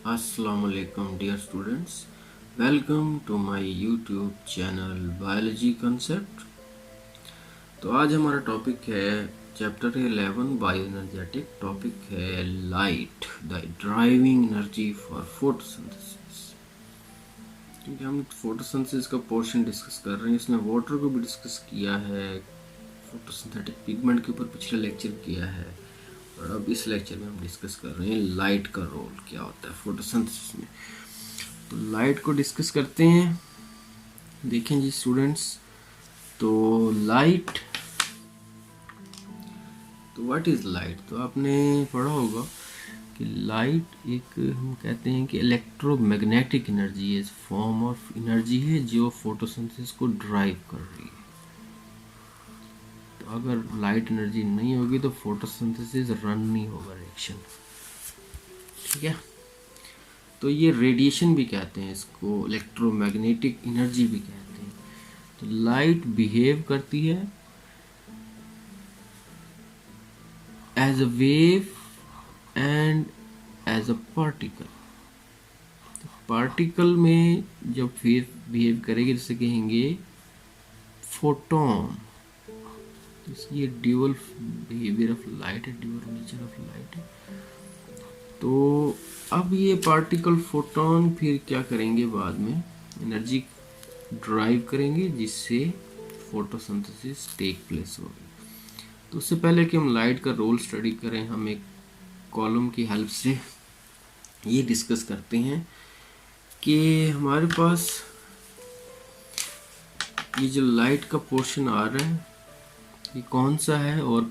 Assalamu alaikum dear students, welcome to my YouTube channel Biology Concept। तो आज हमारा topic है चैप्टर 11 बायो एनर्जेटिक। टॉपिक है light, the driving energy for photosynthesis. क्योंकि हम photosynthesis का पोर्शन डिस्कस कर रहे हैं, इसमें वाटर को भी डिस्कस किया है, फोटोसिंथेटिक पिगमेंट के ऊपर पिछले लेक्चर किया है, और अब इस लेक्चर में हम डिस्कस कर रहे हैं लाइट का रोल क्या होता है फोटोसिंथेसिस में। तो लाइट को डिस्कस करते हैं। देखें जी स्टूडेंट्स, तो लाइट, तो व्हाट इज़ लाइट? तो आपने पढ़ा होगा कि लाइट एक, हम कहते हैं कि इलेक्ट्रोमैग्नेटिक एनर्जी है, फॉर्म ऑफ एनर्जी है जो फोटोसिंथेसिस को ड्राइव कर रही है। तो अगर लाइट एनर्जी नहीं होगी तो फोटोसिंथेसिस रन नहीं होगा, रिएक्शन। ठीक है, तो ये रेडिएशन भी कहते हैं इसको, इलेक्ट्रोमैग्नेटिक एनर्जी भी कहते हैं। तो लाइट बिहेव करती है as a wave and as a particle. तो पार्टिकल में जब बिहेव करेगी जैसे कहेंगे फोटोन। तो ये ड्यूअल बिहेवियर ऑफ लाइट है, ड्यूअल नेचर ऑफ लाइट है। तो अब ये पार्टिकल फोटोन फिर क्या करेंगे, बाद में एनर्जी ड्राइव करेंगे जिससे फोटोसिंथेसिस टेक प्लेस होगी। तो उससे पहले कि हम लाइट का रोल स्टडी करें, हम एक कॉलम की हेल्प से ये डिस्कस करते हैं कि हमारे पास ये जो लाइट का पोर्शन आ रहा है ये कौन सा है, और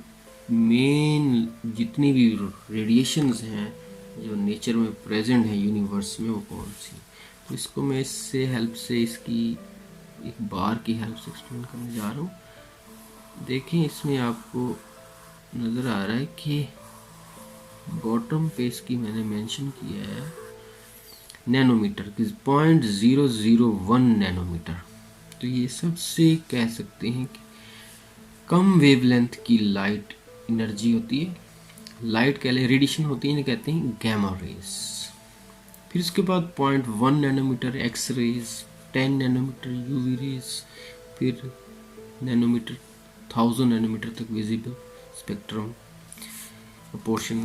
मेन जितनी भी रेडिएशंस हैं जो नेचर में प्रेजेंट है यूनिवर्स में वो कौन सी। तो इसको मैं इससे हेल्प से, इसकी एक बार की हेल्प से एक्सप्लेन करने जा रहा हूँ। देखें इसमें आपको नज़र आ रहा है कि बॉटम पे इसकी मैंने मेंशन किया है नैनोमीटर, 0.001 नैनोमीटर। तो ये सबसे कह सकते हैं कि कम वेवलेंथ की लाइट एनर्जी होती है, लाइट कह ले रेडिएशन होती है, इन्हें कहते हैं गैमा रेज। फिर उसके बाद 0.1 nanometre X rays, 10 nanometre UV rays, फिर नैनोमीटर 1000 नैनोमीटर तक विजिबल स्पेक्ट्रम पोर्शन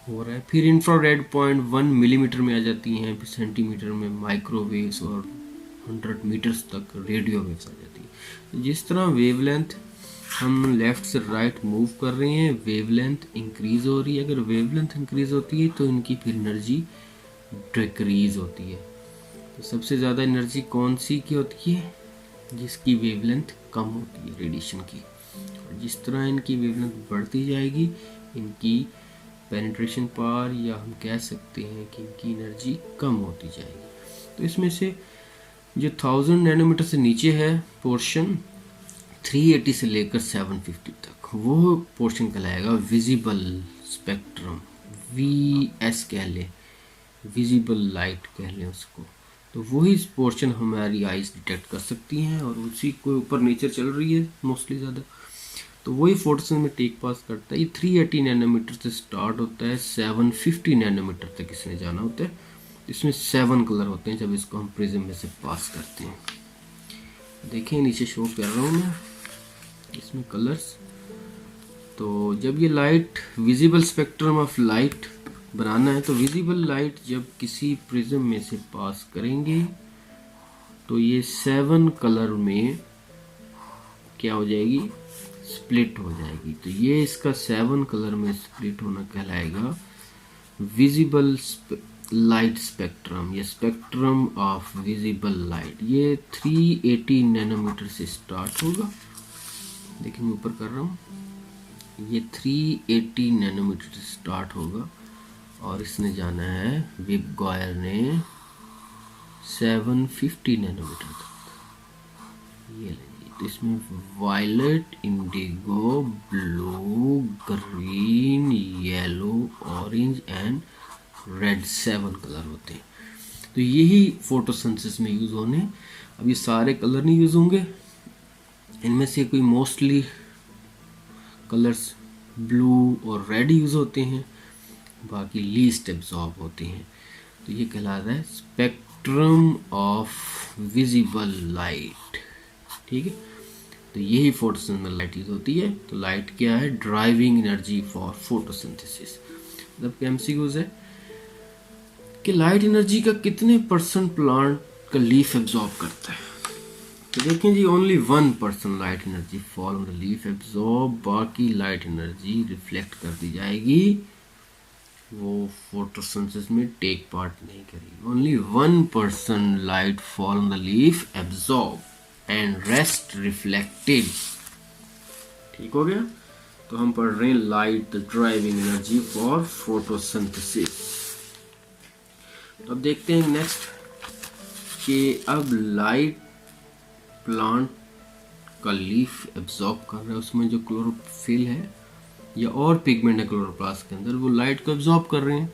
हो रहा है। फिर इंफ्रारेड 0.1 मिलीमीटर में आ जाती हैं, फिर सेंटीमीटर में माइक्रोवेव्स, और 100 मीटर्स तक रेडियो वेव्स आ जाती हैं। जिस तरह वेवलेंथ हम लेफ्ट से राइट मूव कर रहे हैं, वेवलेंथ इंक्रीज हो रही है। अगर वेवलेंथ इंक्रीज होती है तो इनकी फिर एनर्जी डिक्रीज होती है। तो सबसे ज़्यादा एनर्जी कौन सी की होती है? जिसकी वेवलेंथ कम होती है रेडिएशन की। और जिस तरह इनकी वेवलेंथ बढ़ती जाएगी, इनकी पेनिट्रेशन पावर, या हम कह सकते हैं कि इनकी एनर्जी कम होती जाएगी। तो इसमें से जो 1000 नैनोमीटर से नीचे है पोर्शन, 380 से लेकर 750 तक, वो पोर्शन कहलाएगा विजिबल स्पेक्ट्रम, VS कह ले, विजिबल लाइट कह लें उसको। तो वही पोर्शन हमारी आइज डिटेक्ट कर सकती हैं, और उसी को ऊपर नेचर चल रही है मोस्टली ज़्यादा। तो वही फोटोसिंथेसिस में टेक पास करता है। ये 380 नैनोमीटर से स्टार्ट होता है, 750 नैनोमीटर तक इसने जाना होता है। इसमें 7 कलर होते हैं जब इसको हम प्रिज्म में से पास करते हैं। देखें नीचे शो कर रहा हूँ मैं इसमें कलर्स। तो जब ये light, visible spectrum of light बनाना है, तो विजिबल लाइट जब किसी प्रिज्म में से पास करेंगे तो ये 7 कलर में क्या हो जाएगी, स्प्लिट हो जाएगी। तो ये इसका 7 कलर में स्प्लिट होना कहलाएगा विजिबल लाइट स्पेक्ट्रम, या स्पेक्ट्रम ऑफ विजिबल लाइट। ये 380 नैनोमीटर से स्टार्ट होगा। देखिए मैं ऊपर कर रहा हूँ, ये 380 नैनोमीटर से स्टार्ट होगा, और इसने जाना है, विब गॉयर ने 750 नैनोमीटर तक। ये लेंगे तो इसमें violet, indigo, blue, green, yellow, orange and red 7 colour होते हैं। तो यही फोटोसिंथेसिस में यूज़ होने। अब ये सारे कलर नहीं यूज़ होंगे, इनमें से कोई मोस्टली कलर्स ब्लू और रेड यूज़ होते हैं, बाकी लीस्ट एब्जॉर्ब होते हैं। तो ये कहला रहा है स्पेक्ट्रम ऑफ विजिबल लाइट। ठीक है, तो यही फोटोसिंथेसिस में लाइट यूज होती है। तो लाइट क्या है? Driving energy for photosynthesis. मतलब कि एमसीक्यूज है कि लाइट एनर्जी का कितने परसेंट प्लांट का लीफ एब्जॉर्ब करता है। तो देखें जी, only 1% light energy fall on the leaf absorb, बाकी लाइट एनर्जी रिफ्लेक्ट कर दी जाएगी, वो फोटोसिंथेसिस में टेक पार्ट नहीं करेगी। Only 1% light fall on the leaf absorb and rest reflected. ठीक हो गया। तो हम पढ़ रहे हैं light the driving energy for photosynthesis. तो अब देखते हैं नेक्स्ट कि अब लाइट प्लांट का लीफ एब्जॉर्ब कर रहा है, उसमें जो क्लोरोफिल है या और पिगमेंट है क्लोरोप्लास्ट के अंदर, वो लाइट को एब्जॉर्ब कर रहे हैं।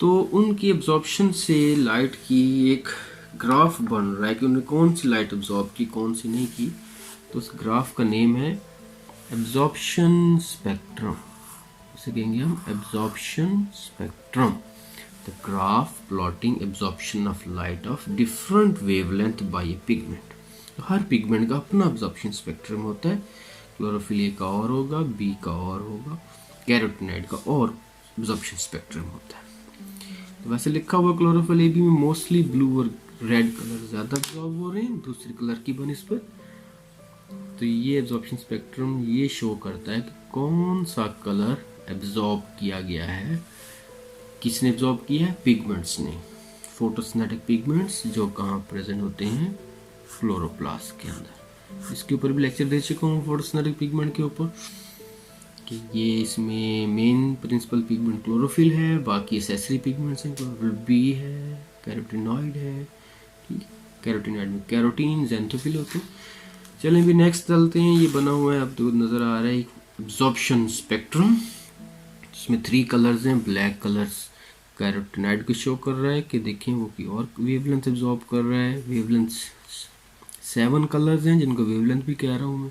तो उनकी एब्जॉर्प्शन से लाइट की एक ग्राफ बन रहा है कि उन्होंने कौन सी लाइट एब्जॉर्ब की, कौन सी नहीं की। तो उस ग्राफ का नेम है एब्जॉर्प्शन स्पेक्ट्रम। उसे कहेंगे हम absorption spectrum. The graph plotting absorption of light of different wavelength by a pigment. तो हर पिगमेंट का अपना एब्जॉर्प्शन स्पेक्ट्रम होता है। क्लोरोफिल ए का और होगा, बी का और होगा, कैरोटीनॉइड का और एब्जॉर्प्शन स्पेक्ट्रम होता है। तो वैसे लिखा हुआ क्लोरोफिल ए बी में मोस्टली ब्लू और रेड कलर ज़्यादा एब्जॉर्ब हो रहे हैं दूसरे कलर की बनिस्बत। तो ये एब्जॉर्प्शन स्पेक्ट्रम ये शो करता है कि कौन सा कलर एब्जॉर्ब किया गया है। किसने एब्जॉर्ब किया है? पिगमेंट्स ने। फोटोसिंथेटिक पिगमेंट्स जो कहाँ प्रेजेंट होते हैं? क्लोरोप्लास्ट के अंदर। इसके ऊपर भी लेक्चर दे चुका हूँ फोटोसिंथेटिक पिगमेंट के ऊपर कि ये इसमें मेन प्रिंसिपल पिगमेंट क्लोरोफिल है, बाकी एसेसरी पिगमेंट्स हैं। क्लोरोफिल बी है, कैरोटीनॉइड है, ठीक है। कैरोटीनॉइड में कैरोटीन, ज़ैंथोफिल होते हैं। चलें भी नेक्स्ट चलते हैं। ये बना हुआ है, अब तो नज़र आ रहा है एब्जॉर्प्शन स्पेक्ट्रम। इसमें 3 कलर्स हैं। ब्लैक कलर्स कैरोटीनॉइड को शो कर रहा है कि देखें वो की और वेवलेंथ एब्जॉर्ब कर रहा है। वेवलेंथ 7 कलर्स हैं जिनको वेवलेंथ भी कह रहा हूँ मैं।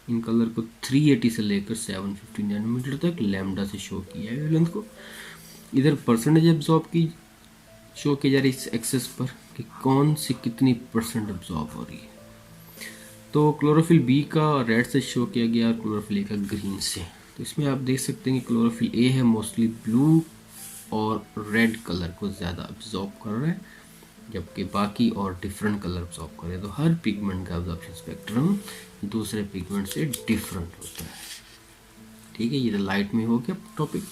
इन कलर को 380 से लेकर 750 नैनोमीटर तक लैम्डा से शो किया है वेवलेंथ को। इधर परसेंटेज एब्जॉर्ब की शो की जा रही है इस एक्सेस पर कि कौन सी कितनी परसेंट एब्जॉर्ब हो रही है। तो क्लोरोफिल बी का रेड से शो किया गया और क्लोरोफिल ए का ग्रीन से। तो इसमें आप देख सकते हैं कि क्लोरोफिल ए है मोस्टली ब्लू और रेड कलर को ज़्यादा एब्जॉर्ब कर रहा है, जबकि बाकी और डिफरेंट कलर एब्जॉर्ब कर रहे हैं। तो हर पिगमेंट का एब्जॉर्प्शन स्पेक्ट्रम दूसरे पिगमेंट से डिफरेंट होता है। ठीक है, ये तो लाइट में हो गया टॉपिक।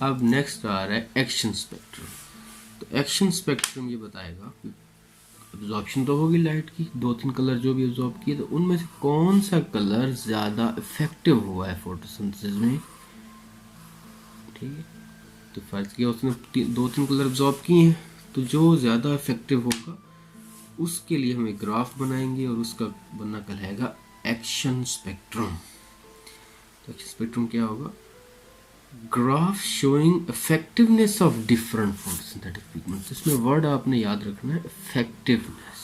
अब नेक्स्ट आ रहा है एक्शन स्पेक्ट्रम। तो एक्शन स्पेक्ट्रम ये बताएगा कि एब्जॉर्प्शन तो होगी लाइट की, 2-3 कलर जो भी एब्जॉर्ब किए, तो उनमें से कौन सा कलर ज़्यादा इफेक्टिव हुआ है फोटोसिंथेसिस में। ठीक है, तो फर्ज किया उसने 2-3 कलर एब्जॉर्ब किए हैं, तो जो ज़्यादा इफेक्टिव होगा उसके लिए हम एक ग्राफ बनाएंगे और उसका बनना कहलाएगा एक्शन स्पेक्ट्रम। तो एक्शन स्पेक्ट्रम क्या होगा? Graph showing effectiveness of different photosynthetic pigments. इसमें वर्ड आपने याद रखना है इफेक्टिवनेस,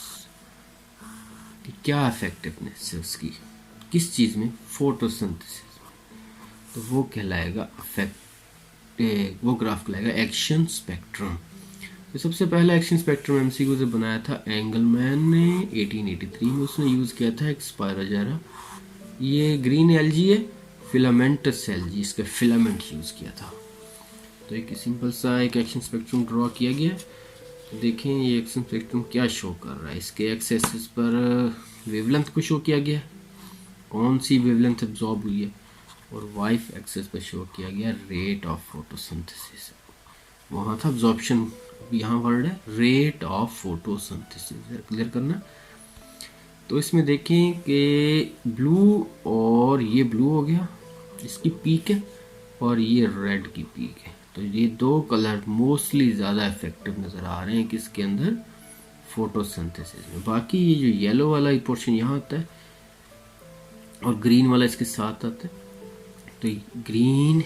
कि क्या इफेक्टिवनेस है उसकी, किस चीज़ में? फोटोसिंथेसिस में। तो वो कहलाएगा वो ग्राफ कहलाएगा एक्शन स्पेक्ट्रम। तो सबसे पहला एक्शन स्पेक्ट्रम एमसीक्यू से बनाया था एंगलमैन ने 1883 में। उसने यूज़ किया था एक स्पायरोजेरा। ये ग्रीन एलजी है, फिलामेंटस एलजी, इसका फिलामेंट यूज़ किया था। तो एक सिंपल सा एक एक्शन स्पेक्ट्रम ड्रॉ किया गया। तो देखें ये एक्शन स्पेक्ट्रम क्या शो कर रहा है। इसके एक्स एक्सिस पर वेवलेंथ को शो किया गया, कौन सी वेवलेंथ एब्जॉर्ब हुई है, और वाई एक्सिस पर शो किया गया रेट ऑफ फोटोसिंथेसिस। वहाँ था एब्जॉर्प्शन, यहाँ वर्ड है रेट ऑफ फोटोसिंथेसिस, क्लियर करना। तो इसमें देखें कि ब्लू और ये ब्लू हो गया, इसकी पीक है, और ये रेड की पीक है। तो ये 2 कलर मोस्टली ज़्यादा इफेक्टिव नज़र आ रहे हैं किसके अंदर? फोटोसिंथेसिस में। बाकी ये जो येलो वाला पोर्शन यहाँ आता है और ग्रीन वाला इसके साथ आता है। तो ग्रीन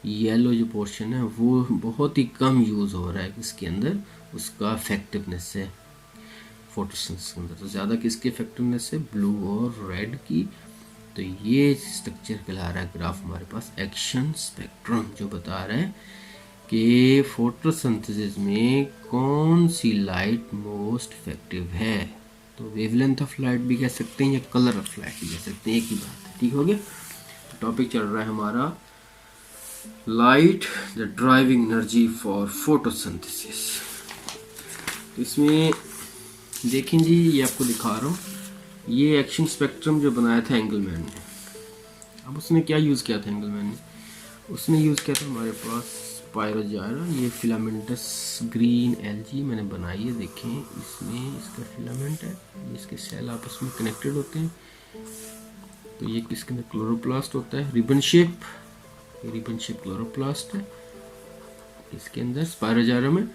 येलो जो पोर्शन है वो बहुत ही कम यूज़ हो रहा है इसके अंदर, उसका इफेक्टिवनेस है फोटोसिंथेसिस के अंदर। तो ज़्यादा किसकी इफेक्टिवनेस है? ब्लू और रेड की। तो ये स्ट्रक्चर कहला रहा है ग्राफ हमारे पास एक्शन स्पेक्ट्रम, जो बता रहा है कि फोटोसिंथेसिस में कौन सी लाइट मोस्ट इफेक्टिव है। तो वेवलेंथ ऑफ लाइट भी कह सकते हैं या कलर ऑफ लाइट भी कह सकते हैं, एक ही बात है। ठीक हो गया। तो टॉपिक चल रहा है हमारा light the driving energy for photosynthesis. तो इसमें देखें जी, ये आपको दिखा रहा हूँ, ये एक्शन स्पेक्ट्रम जो बनाया था एंगलमैन ने। अब उसने क्या यूज़ किया था एंगलमैन ने, उसने यूज़ किया था हमारे पास स्पायरोजाइरा, ये फिलामेंटस ग्रीन एलजी मैंने बनाई है। देखें इसमें इसका फिलामेंट है, इसके सेल आपस में कनेक्टेड होते हैं। तो ये किसके अंदर क्लोरोप्लास्ट होता है, रिबन शेप, ये रिबन शेप क्लोरोप्लास्ट है इसके अंदर स्पायरोजाइरा में।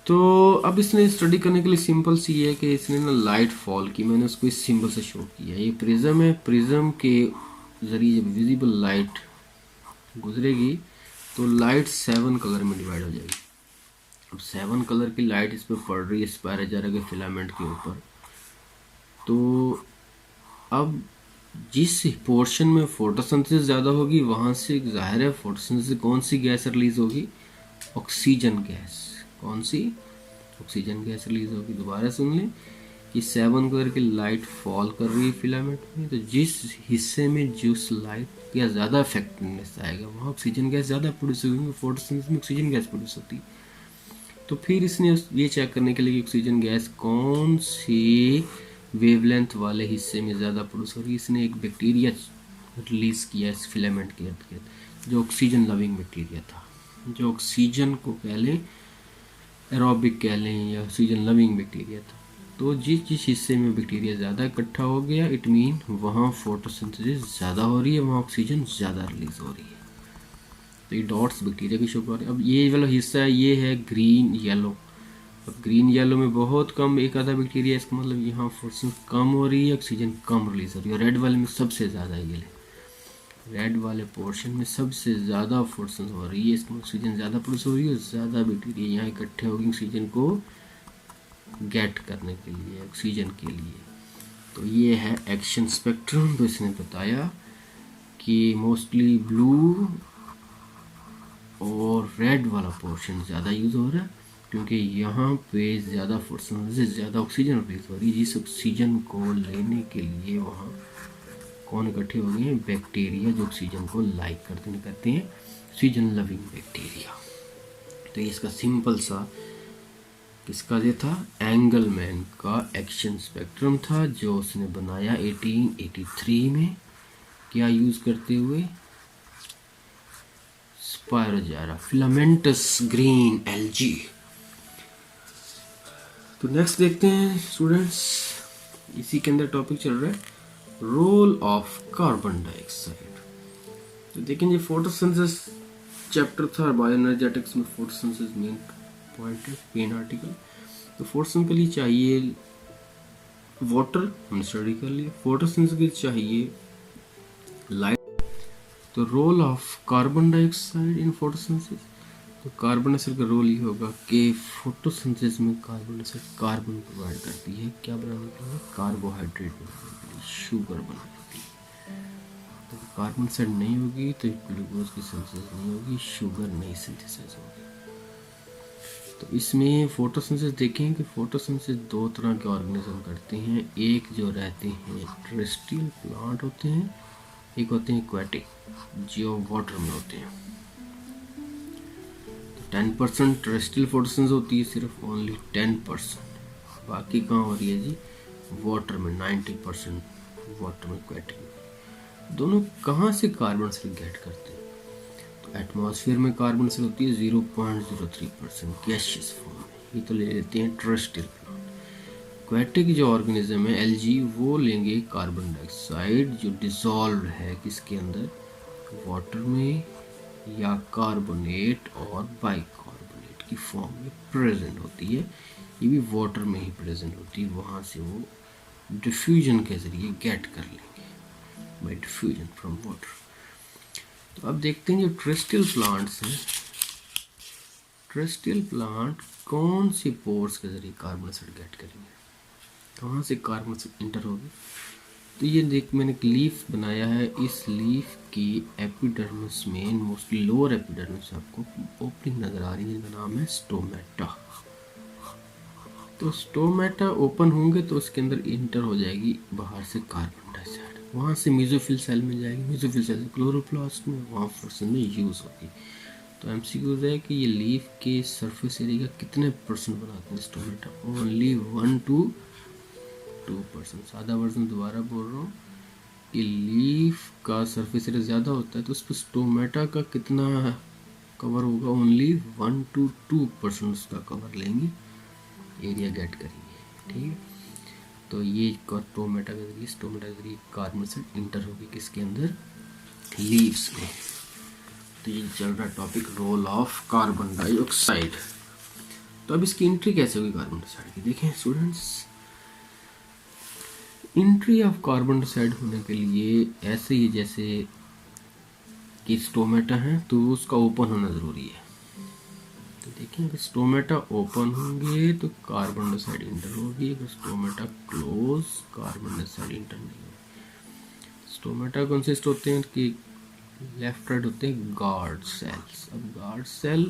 तो अब इसने स्टडी करने के लिए सिंपल सी है कि इसने ना लाइट फॉल की, मैंने उसको इस सिंबल से शो किया। ये प्रिज्म है, प्रिज्म के ज़रिए जब विजिबल लाइट गुजरेगी तो लाइट 7 कलर में डिवाइड हो जाएगी। अब 7 कलर की लाइट इस पर पड़ रही है स्पायरोजाइरा के फिलामेंट के ऊपर। तो अब जिस पोर्शन में फोटोसिंथेसिस ज़्यादा होगी वहाँ से जाहिर है फोटोसिंथेसिस कौन सी गैस रिलीज होगी, ऑक्सीजन गैस। कौन सी, ऑक्सीजन गैस रिलीज होगी। दोबारा सुन लें कि 7 कलर की लाइट फॉल कर रही है फिलामेंट में, तो जिस हिस्से में जिस लाइट या ज़्यादा इफेक्टिवनेस आएगा वहाँ ऑक्सीजन गैस ज़्यादा प्रोड्यूस होगी, फोटोसिंथेसिस में ऑक्सीजन गैस प्रोड्यूस होती है। तो फिर इसने ये चेक करने के लिए कि ऑक्सीजन गैस कौन सी वेवलेंथ वाले हिस्से में ज़्यादा प्रोड्यूस हो रही है, इसने एक बैक्टीरिया रिलीज़ किया इस फिलामेंट के इर्द गिर्द, जो ऑक्सीजन लविंग बैक्टीरिया था, जो ऑक्सीजन को कह लें एरोबिक कह लें या ऑक्सीजन लविंग बैक्टीरिया था। तो जिस जिस हिस्से में बैक्टीरिया ज़्यादा इकट्ठा हो गया, इट मीन वहाँ फोटोसिंथेसिस ज़्यादा हो रही है, वहाँ ऑक्सीजन ज़्यादा रिलीज हो रही है। तो ये डॉट्स बैक्टीरिया की शो कर रहे हैं। अब ये वाला हिस्सा है, ये है ग्रीन येलो। अब ग्रीन येलो में बहुत कम एक आधा बैक्टीरिया, इसका मतलब यहाँ फोटोसिंथेसिस कम हो रही है, ऑक्सीजन कम रिलीज हो रही है। रेड वाले में सबसे ज़्यादा है, ये रेड वाले पोर्शन में सबसे ज़्यादा फोटोसिंथेसिस हो रही है, इसमें ऑक्सीजन ज़्यादा प्रोड्यूस हो रही है, ज़्यादा बैक्टीरिया यहाँ इकट्ठे होगी ऑक्सीजन को गेट करने के लिए, ऑक्सीजन के लिए। तो ये है एक्शन स्पेक्ट्रम। तो इसने बताया कि मोस्टली ब्लू और रेड वाला पोर्शन ज़्यादा यूज़ हो रहा है, क्योंकि यहाँ पे ज़्यादा फोटोसिंथेसिस, ज़्यादा ऑक्सीजन रिलीज हो रही है। जिस ऑक्सीजन को लेने के लिए वहाँ कौन इकट्ठे हो गए हैं, बैक्टीरिया, जो ऑक्सीजन को लाइक करते हैं ऑक्सीजन लविंग बैक्टीरिया। तो ये इसका सिंपल सा किसका ये था, एंगलमैन का एक्शन स्पेक्ट्रम था, जो उसने बनाया 1883 में, क्या यूज़ करते हुए, स्पायरोजाइरा फिलामेंटस ग्रीन एलजी। तो नेक्स्ट देखते हैं स्टूडेंट्स, इसी के अंदर टॉपिक चल रहा है रोल ऑफ कार्बन डाइऑक्साइड। तो देखेंगे फोटोसिंथेसिस चैप्टर था बायोएनर्जेटिक्स में, फोटोसिंथेसिस मेन पॉइंट है, मेन आर्टिकल। तो फोटोसिंथेसिस के लिए चाहिए वाटर, हमने स्टडी कर लिया। फोटोसिंथेसिस के लिए चाहिए लाइट। तो role of carbon dioxide in photosynthesis, तो कार्बन डाइऑक्साइड का रोल ये होगा कि फोटोसिंथेसिस में कार्बन डाइऑक्साइड कार्बन प्रोवाइड करती है, क्या बनाने के लिए, कार्बोहाइड्रेट बनाने के लिए, शुगर बनाने के लिए। तो कार्बन डाइऑक्साइड नहीं होगी तो ग्लूकोज की सिंथेसिस नहीं होगी, शुगर नहीं सिंथेसाइज होगी। तो इसमें फोटोसिंथेसिस देखें कि फोटोसिंथेसिस दो तरह के ऑर्गेनिज्म करते हैं, एक जो रहते हैं टेरेस्ट्रियल प्लांट होते हैं, एक होते हैं एक्वाटिक जो वाटर में होते हैं। 10% टेरेस्ट्रियल फोटोसिंथेसिस होती है, सिर्फ ओनली 10%, बाकी कहाँ हो रही है जी, वाटर में 90% वाटर में, एक्वाटिक में। दोनों कहाँ से कार्बन से गेट करते हैं, तो एटमॉस्फेयर में कार्बन से होती है 0.03% गैसियस फॉर्म में, ये तो ले लेते हैं टेरेस्ट्रियल प्लांट। एक्वाटिक जो ऑर्गेनिज्म है एलजी, वो लेंगे कार्बन डाइऑक्साइड जो डिसॉल्व है किसके अंदर, वाटर में या कार्बोनेट और बाइकार्बोनेट की फॉर्म में प्रेजेंट होती है, ये भी वाटर में ही प्रेजेंट होती है, वहाँ से वो डिफ्यूजन के ज़रिए गेट कर लेंगे बाय डिफ्यूजन फ्रॉम वाटर। तो अब देखते हैं जो टेरेस्ट्रियल प्लांट्स हैं, टेरेस्ट्रियल प्लांट कौन से पोर्स के ज़रिए कार्बन डाइऑक्साइड गेट करेंगे, कहाँ से कार्बन डाइऑक्साइड इंटर होगी, तो ये देख मैंने एक लीफ बनाया है, इस लीफ की एपिडर्मिस में मोस्टली लोअर एपिडर्मिस आपको ओपनिंग नज़र आ रही है, जिसका नाम है स्टोमेटा। तो स्टोमेटा ओपन होंगे तो उसके अंदर इंटर हो जाएगी बाहर से कार्बन डाइऑक्साइड, वहाँ से मेसोफिल सेल में जाएगी, मेसोफिल सेल से क्लोरोप्लास्ट में, वहाँ फ्रक्शन में यूज़ होगी। तो एमसीक्यूज है कि ये लीफ के सरफेस एरिया का कितने परसेंट बनाते हैं स्टोमेटा? Only 1 to 2%। सादा वर्जन दोबारा बोल रहा हूँ कि लीफ का सरफेस एरिया ज़्यादा होता है तो उस पर स्टोमेटा का कितना कवर होगा? ओनली 1 to 2% उसका कवर लेंगे, एरिया गेट करेंगे। ठीक है, तो ये स्टोमेटा के जरिए कार्बन से इंटर होगी किसके अंदर? लीव्स में। तो ये चल रहा topic role of carbon dioxide. तो अब इसकी एंट्री कैसे होगी कार्बन डाइऑक्साइड की? देखें students, entry of carbon dioxide होने के लिए ऐसे ही जैसे कि स्टोमेटा है तो उसका ओपन होना ज़रूरी है। तो देखिए अगर स्टोमेटा ओपन होंगे तो कार्बन डाइऑक्साइड इंटर होगी, अगर stomata close carbon dioxide inter नहीं होगी। स्टोमेटा कंसिस्ट होते हैं कि लेफ्ट राइट होते हैं गार्ड सेल्स। अब गार्ड सेल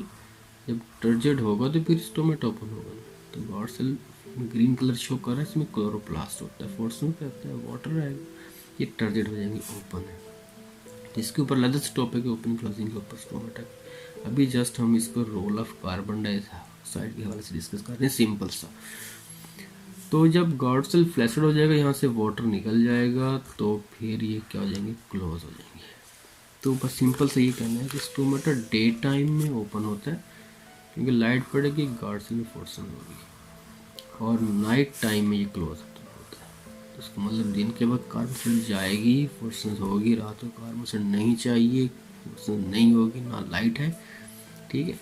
जब टर्जेड होगा तो फिर स्टोमेटा ओपन होगा। तो guard cell green colour show कर रहा है, इसमें क्लोरोप्लास्ट होता है, फोर्स में कहता है वाटर आएगा, ये टर्जेड हो जाएंगे, ओपन है। तो इसके ऊपर लेदर टॉपिक है ओपन क्लोजिंग के ऊपर स्टोमेटा। अभी जस्ट हम इसको रोल ऑफ कार्बन डाइऑक्साइड के हवाले से डिस्कस कर रहे हैं, सिंपल सा। तो जब गार्ड सेल फ्लैशड हो जाएगा, यहाँ से वाटर निकल जाएगा, तो फिर ये क्या हो जाएंगे? क्लोज हो जाएंगे। तो बस सिंपल से ये कहना है कि स्टोमेटा डे टाइम में ओपन होता है क्योंकि लाइट पड़ेगी, गार्ड सेल में फोर्सन होगी, और नाइट टाइम में ये क्लोज होता है। तो इसका मतलब दिन के वक्त कार्बन सेल जाएगी, फोर्सन होगी, रात को कार्बन सेल नहीं चाहिए, फोर्सन नहीं होगी, ना लाइट है। ठीक है,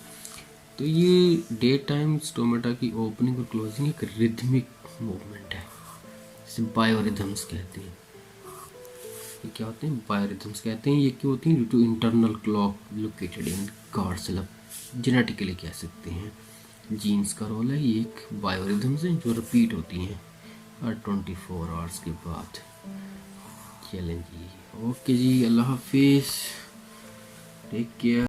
तो ये डे टाइम स्टोमेटा की ओपनिंग और क्लोजिंग एक रिदमिक मूवमेंट है, इसे बायोरिथम्स कहते हैं। ये क्या होते हैं? बायोरिथम्स कहते हैं। ये क्यों होती हैं? Due to internal clock located in guard cell. Genetically कह सकते हैं, जीन्स का रोल है। ये एक बायोरिथम्स हैं जो रिपीट होती हैं हर 24 आवर्स के बाद। चलें जी, ओके जी, अल्लाह हाफिज़, टेक केयर।